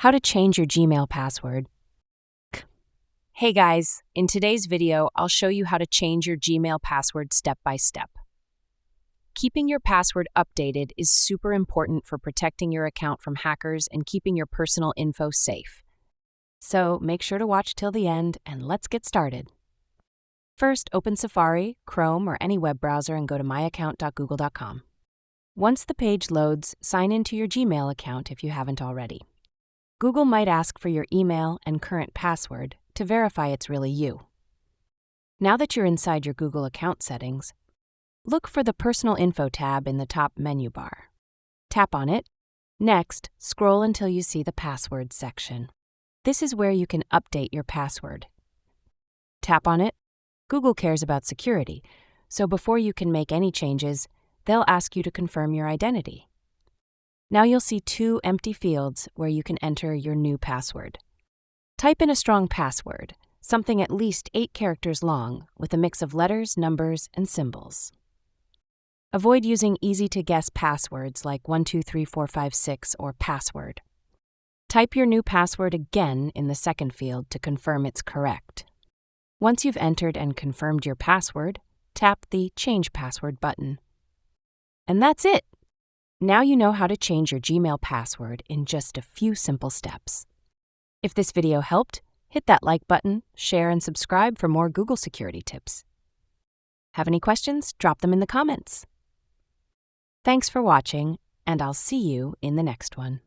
How to change your Gmail password. Hey guys, in today's video, I'll show you how to change your Gmail password step by step. Keeping your password updated is super important for protecting your account from hackers and keeping your personal info safe. So make sure to watch till the end and let's get started. First, open Safari, Chrome, or any web browser and go to myaccount.google.com. Once the page loads, sign into your Gmail account if you haven't already. Google might ask for your email and current password to verify it's really you. Now that you're inside your Google account settings, look for the Personal Info tab in the top menu bar. Tap on it. Next, scroll until you see the Passwords section. This is where you can update your password. Tap on it. Google cares about security, so before you can make any changes, they'll ask you to confirm your identity. Now you'll see two empty fields where you can enter your new password. Type in a strong password, something at least 8 characters long, with a mix of letters, numbers, and symbols. Avoid using easy-to-guess passwords like 123456 or password. Type your new password again in the second field to confirm it's correct. Once you've entered and confirmed your password, tap the Change Password button. And that's it! Now you know how to change your Gmail password in just a few simple steps. If this video helped, hit that like button, share, and subscribe for more Google security tips. Have any questions? Drop them in the comments. Thanks for watching, and I'll see you in the next one.